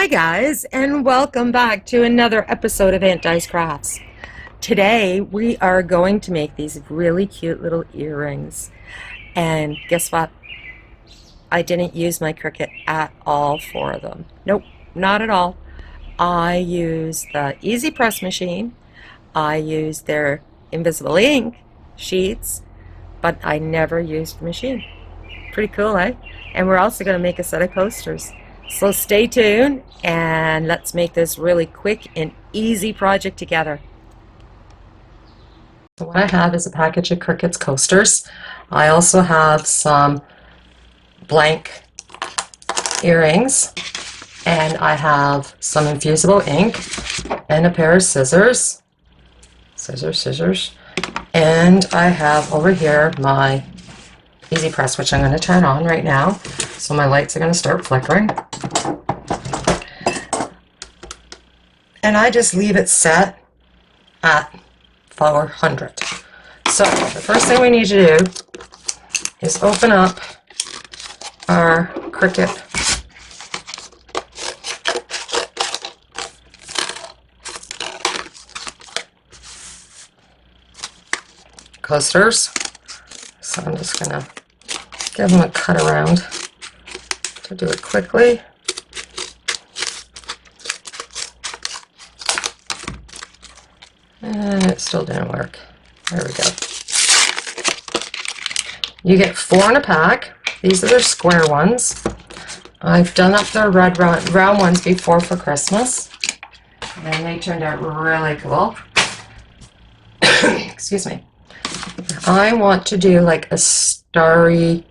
Hi guys, and welcome back to another episode of AuntDi's Crafts. Today we are going to make these really cute little earrings. And guess what? I didn't use my Cricut at all for them. Nope, not at all. I used the Easy Press machine. I used their Invisible ink sheets, but I never used the machine. Pretty cool, eh? And we're also going to make a set of coasters. So stay tuned and let's make this really quick and easy project together. So what I have is a package of Cricut's coasters. I also have some blank earrings, and I have some Infusible ink and a pair of scissors. And I have over here my Easy Press, which I'm going to turn on right now. So my lights are going to start flickering. And I just leave it set at 400. So the first thing we need to do is open up our Cricut coasters. So I'm just going to give them a cut around to do it quickly. And it still didn't work. There we go. You get 4 in a pack. These are the square ones. I've done up the red round ones before for Christmas, and they turned out really cool. Excuse me. I want to do like a starry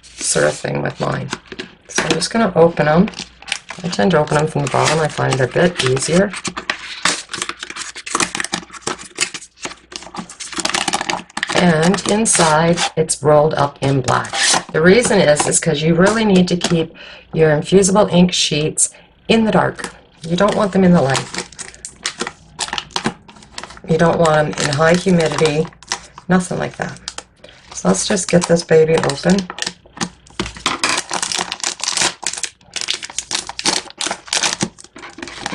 sort of thing with mine. So I'm just going to open them. I tend to open them from the bottom. I find it a bit easier. And inside it's rolled up in black. The reason is because you really need to keep your Infusible ink sheets in the dark. You don't want them in the light. You don't want them in high humidity, nothing like that. So let's just get this baby open.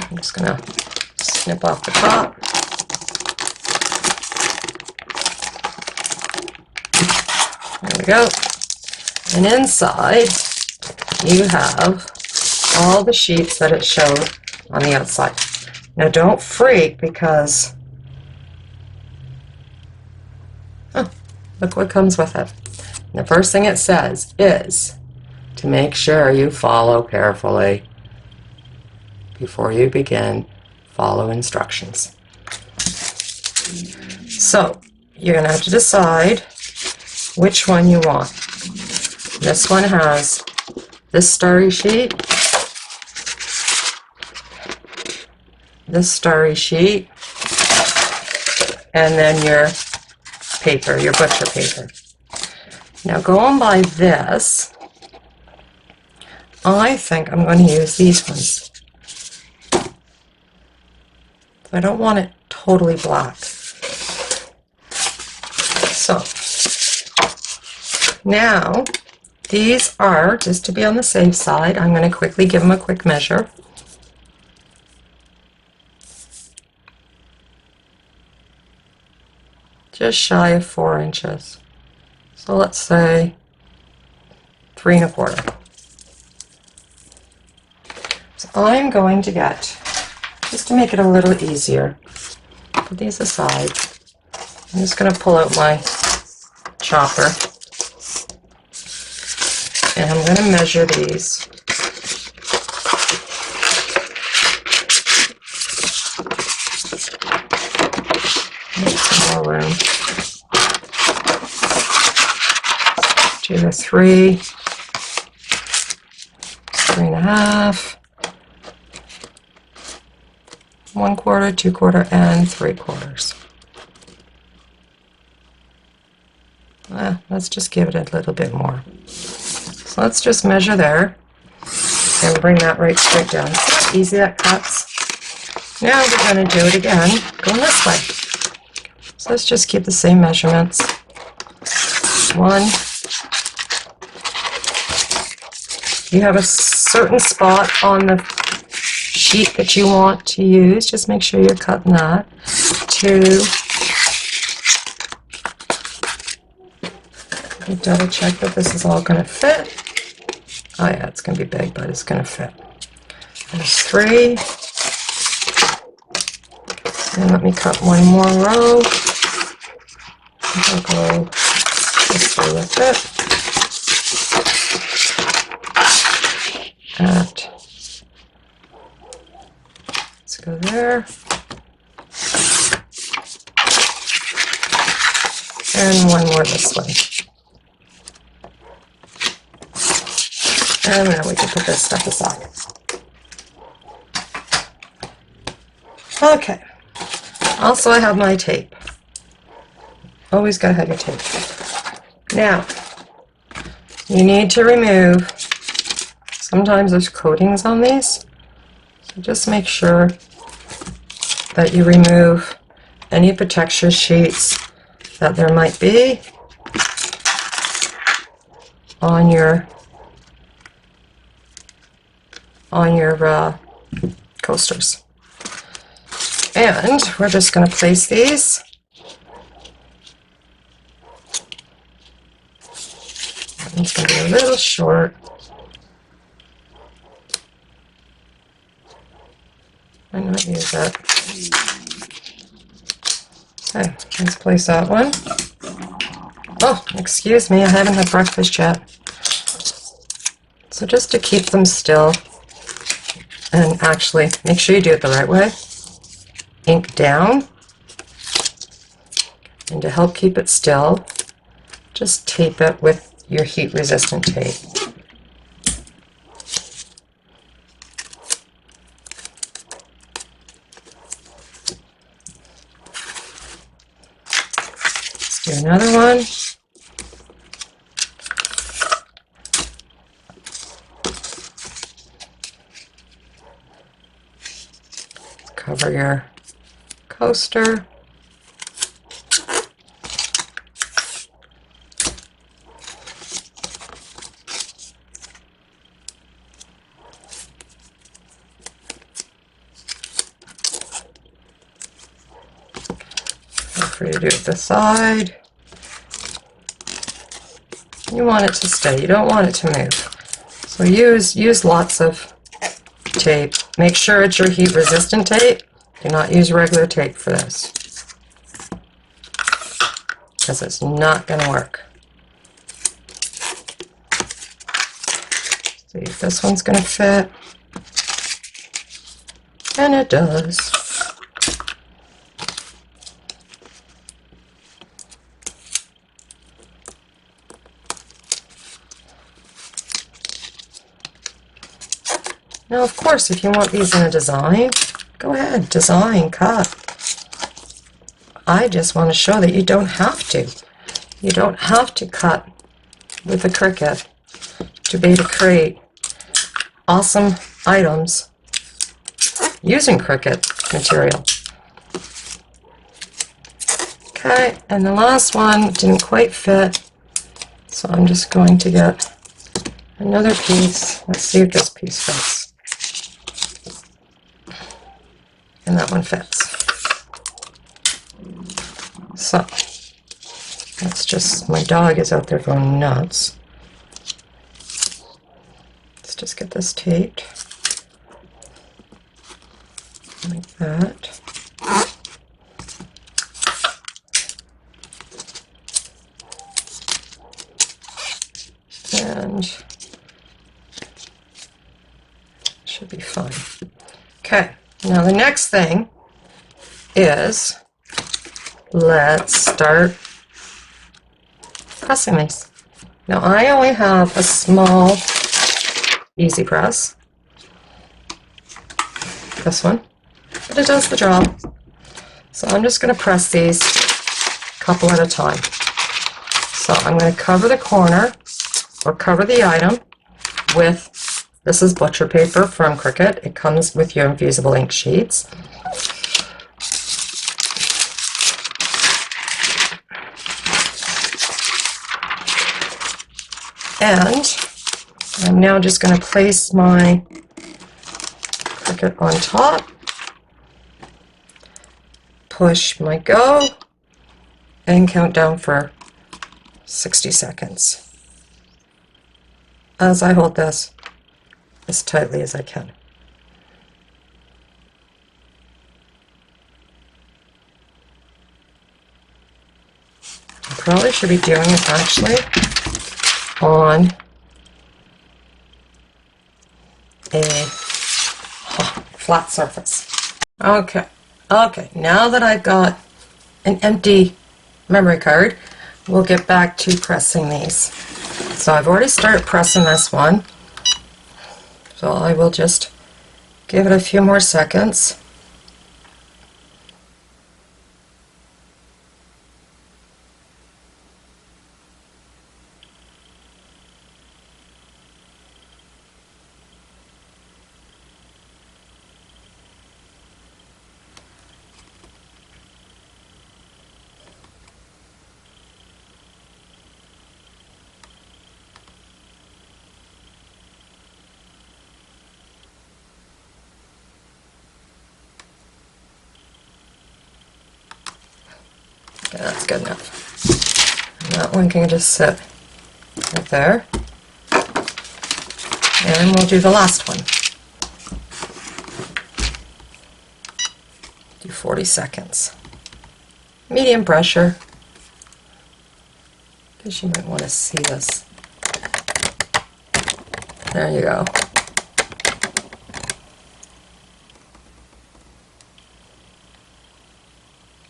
I'm just going to snip off the top. There we go. And inside you have all the sheets that it showed on the outside. Now don't freak, because look what comes with it. And the first thing it says is to make sure you follow carefully before you begin. Follow instructions. So you're going to have to decide which one you want. This one has this starry sheet, this starry sheet, and then your paper, your butcher paper. Now going by this, I think I'm going to use these ones. I don't want it totally black. So now these are, just to be on the safe side, I'm going to quickly give them a quick measure. Just shy of 4 inches. So let's say 3 1/4. So I'm going to get, just to make it a little easier, put these aside. I'm just going to pull out my chopper, and I'm going to measure these. Some more room. Do the 3, 3 1/2, 1/4, 2/4, and 3/4. Let's just give it a little bit more. So let's just measure there and bring that right straight down. See how easy that cuts? Now we're going to do it again, going this way. So let's just keep the same measurements. 1. You have a certain spot on the sheet that you want to use, just make sure you're cutting that. 2. You double check that this is all going to fit. Oh yeah, it's going to be big, but it's going to fit. There's 3. And let me cut one more row. I'll go this way with it. Let's go there. And one more this way. And now we can put this stuff aside. Okay. Also, I have my tape. Always gotta have your tape. Now, you need to remove, sometimes there's coatings on these, so just make sure that you remove any protection sheets that there might be on your coasters. And we're just going to place these. It's going to be a little short. I might not use that. Okay, let's place that one. Oh, excuse me, I haven't had breakfast yet. So just to keep them still, and actually make sure you do it the right way. Ink down, and to help keep it still, just tape it with your heat resistant tape. Let's do another one. Cover your coaster. Feel free to do it this side. You want it to stay, you don't want it to move. So use lots of tape. Make sure it's your heat resistant tape. Do not use regular tape for this, because it's not going to work. See if this one's going to fit. And it does. Now, of course, if you want these in a design, go ahead, design, cut. I just want to show that you don't have to. You don't have to cut with a Cricut to be able to create awesome items using Cricut material. Okay, and the last one didn't quite fit, so I'm just going to get another piece. Let's see if this piece fits. And that one fits. So, let's just, my dog is out there going nuts. Let's just get this taped. Like that. And should be fine. Okay. Now the next thing is, let's start pressing these. Now I only have a small easy press, this one, but it does the job. So I'm just going to press these a couple at a time. So I'm going to cover the corner, or cover the item with, this is butcher paper from Cricut. It comes with your Infusible ink sheets. And I'm now just going to place my Cricut Cricut on top, push my go, and count down for 60 seconds as I hold this as tightly as I can. I probably should be doing it actually on a flat surface. Okay, now that I've got an empty memory card, we'll get back to pressing these. So I've already started pressing this one, so I will just give it a few more seconds. Okay, that's good enough. And that one can just sit right there. And we'll do the last one. Do 40 seconds. Medium pressure, because you might want to see this. There you go.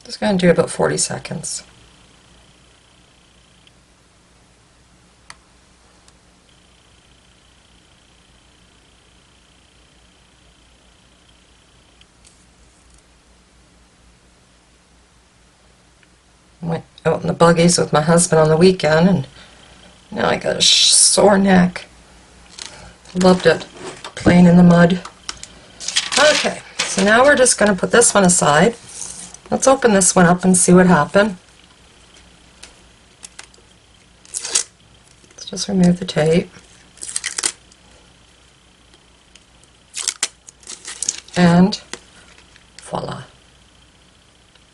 Just going to do about 40 seconds. Went out in the buggies with my husband on the weekend, and now I got a sore neck. Loved it, playing in the mud. Okay, so now we're just going to put this one aside. Let's open this one up and see what happened. Let's just remove the tape. And voila.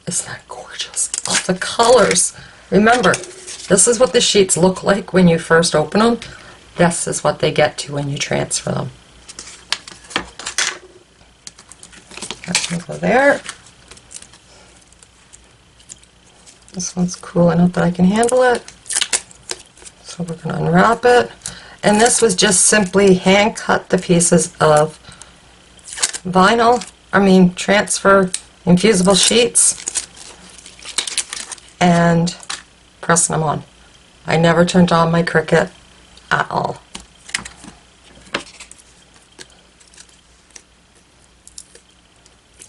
Isn't that gorgeous? Oh, the colors. Remember, this is what the sheets look like when you first open them. This is what they get to when you transfer them. That's going to go there. This one's cool enough that I can handle it. So we're going to unwrap it. And this was just simply hand cut the pieces of transfer infusible sheets and pressing them on. I never turned on my Cricut at all.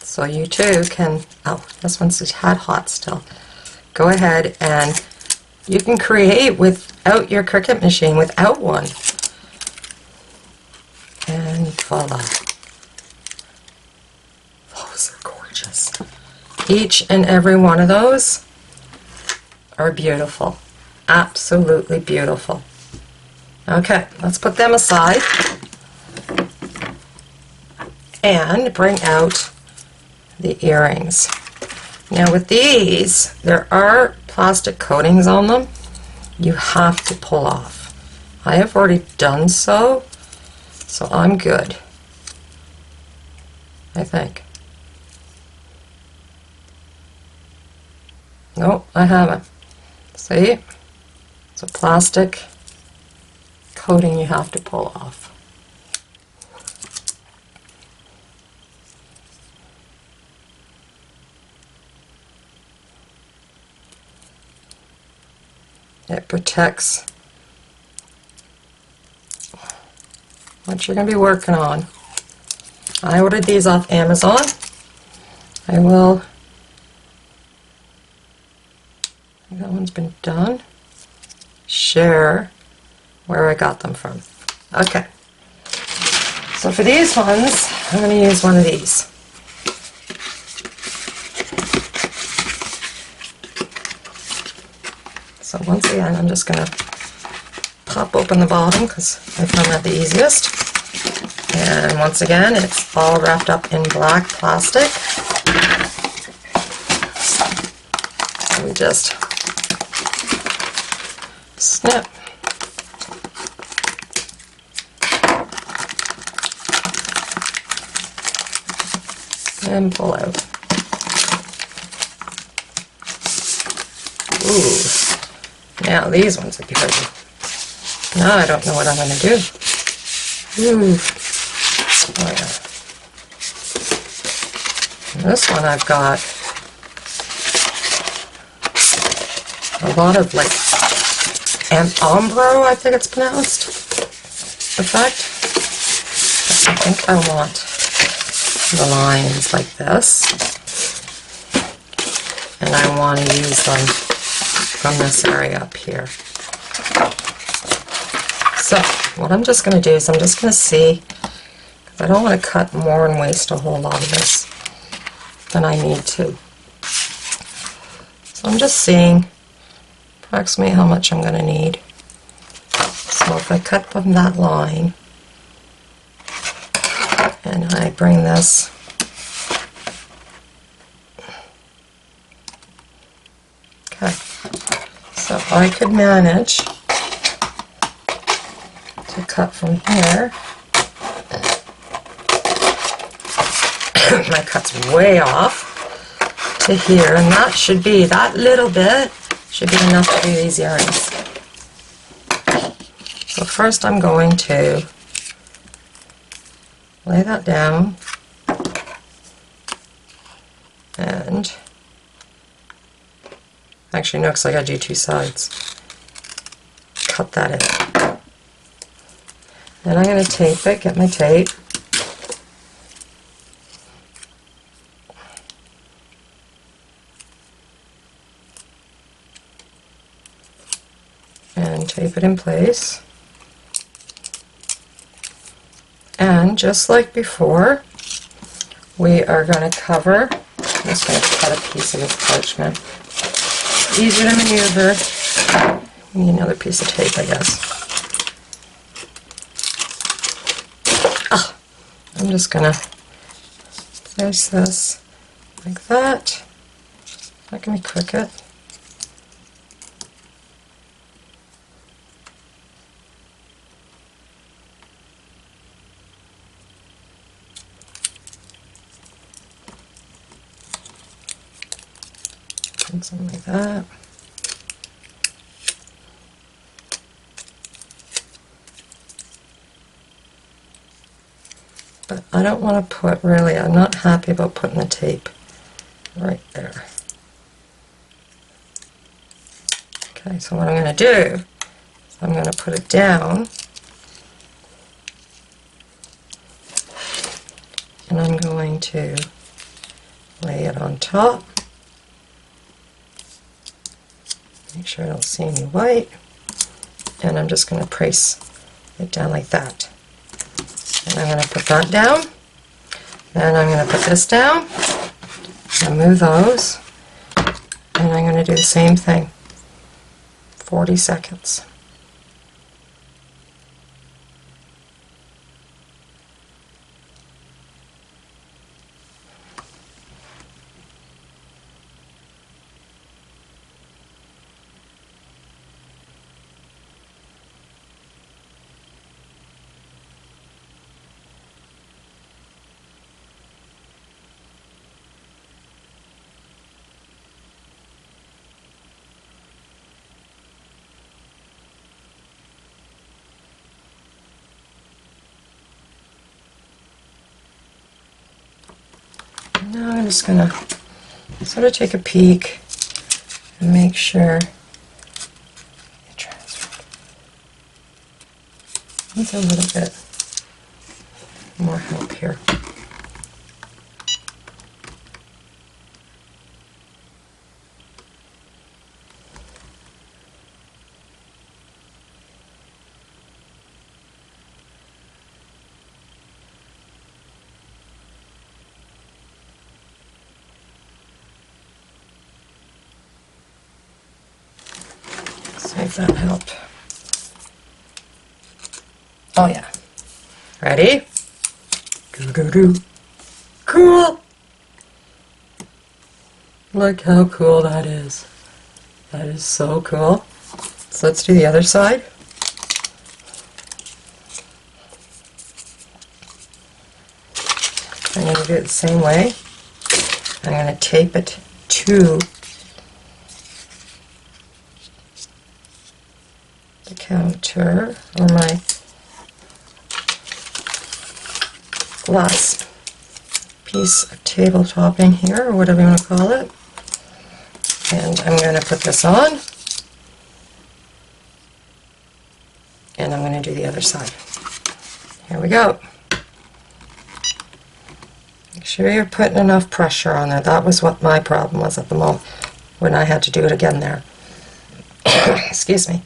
So you too can, oh, this one's a tad hot still. Go ahead and you can create without your Cricut machine, without one. And voila. Those are gorgeous. Each and every one of those are beautiful. Absolutely beautiful. Okay, let's put them aside and bring out the earrings. Now with these, there are plastic coatings on them you have to pull off. I have already done so, so I'm good, I think. Nope, I haven't. See? It's a plastic coating you have to pull off. It protects what you're going to be working on. I ordered these off Amazon. I will, that one's been done. Share where I got them from. Okay. So for these ones, I'm going to use one of these. So once again, I'm just going to pop open the bottom because I found that the easiest. And once again, it's all wrapped up in black plastic. We just snip. And pull out. Ooh, now these ones are good. Now I don't know what I'm going to do. Ooh, oh yeah. And this one I've got a lot of like ombro, I think it's pronounced, effect. I think I want the lines like this, and I want to use them from this area up here. So what I'm just going to do is I'm just going to see, because I don't want to cut more and waste a whole lot of this than I need to. So I'm just seeing approximately how much I'm going to need. So if I cut from that line, and I bring this okay, so I could manage to cut from here. My cut's way off to here, and that should be, that little bit should be enough to do these earrings. So first I'm going to lay that down, and actually no, because I gotta do two sides. Cut that in. Then I'm going to tape it, get my tape. And tape it in place. And just like before, we are going to cover, I'm just going to cut a piece of this parchment. Easier to maneuver. We need another piece of tape, I guess. I'm just going to place this like that. That can be Cricut. And something like that. But I don't want to put, really, I'm not happy about putting the tape right there. Okay, so what I'm going to do is I'm going to put it down, and I'm going to lay it on top. Make sure I don't see any white, and I'm just going to press it down like that. And I'm going to put that down, then I'm going to put this down, and move those, and I'm going to do the same thing, 40 seconds. Now I'm just going to sort of take a peek and make sure it transferred. Needs a little bit more help here. See if that helped. Oh yeah. Ready? Cool! Look how cool that is. That is so cool. So let's do the other side. I'm going to do it the same way. I'm going to tape it to the counter or my glass piece of table topping here, or whatever you want to call it. And I'm going to put this on. And I'm going to do the other side. Here we go. Make sure you're putting enough pressure on there. That was what my problem was at the moment when I had to do it again there. Excuse me.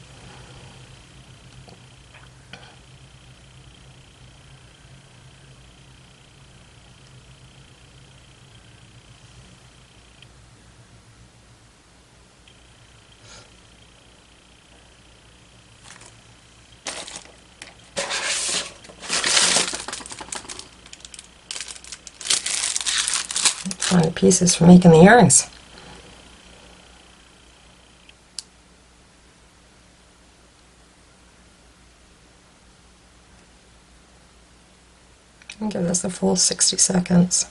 Find pieces for making the earrings. And give this a full 60 seconds.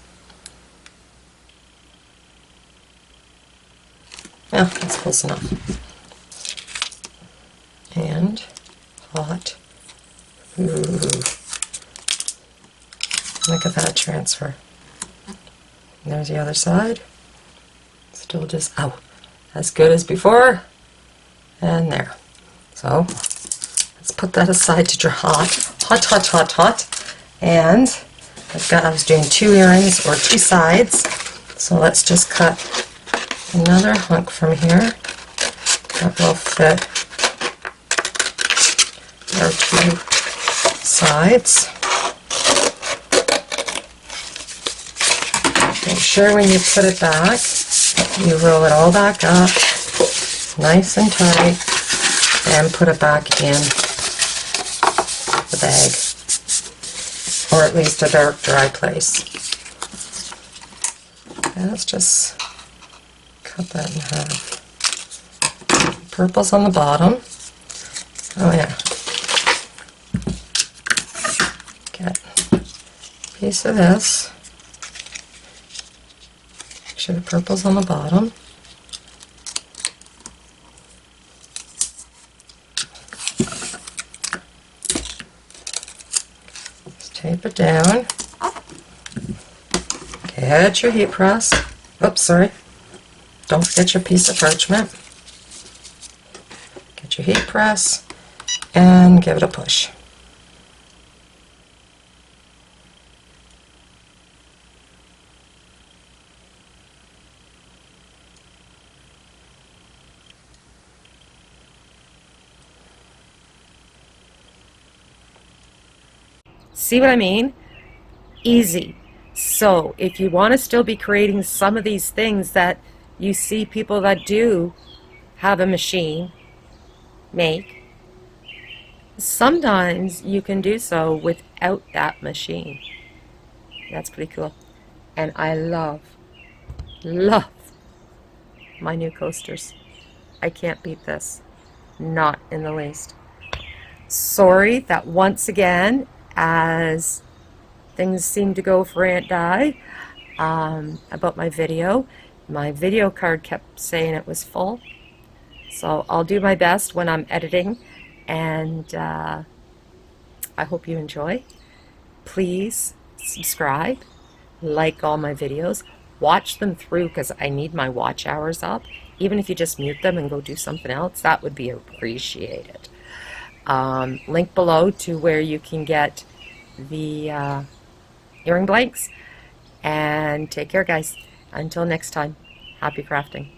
Yeah, that's close enough. And hot. Ooh. Look at that transfer. And there's the other side. Still just, ow, as good as before. And there. So, let's put that aside to dry hot. Hot, hot, hot, hot. And I was doing 2 earrings or 2 sides. So let's just cut another hunk from here. That will fit our 2 sides. Make sure when you put it back, you roll it all back up, nice and tight, and put it back in the bag, or at least a dark, dry place. And let's just cut that in half. Purple's on the bottom. Oh yeah. Get a piece of this. Make sure the purple's on the bottom. Just tape it down. Get your heat press. Oops, sorry. Don't forget your piece of parchment. Get your heat press and give it a push. See what I mean? Easy. So if you want to still be creating some of these things that you see people that do have a machine make, sometimes you can do so without that machine. That's pretty cool. And I love my new coasters. I can't beat this. Not in the least. Sorry that once again, as things seem to go for AuntDi, about my video card kept saying it was full. So I'll do my best when I'm editing, and I hope you enjoy. Please subscribe, like all my videos, watch them through because I need my watch hours up. Even if you just mute them and go do something else, that would be appreciated. Link below to where you can get the earring blanks. And take care, guys. Until next time, happy crafting.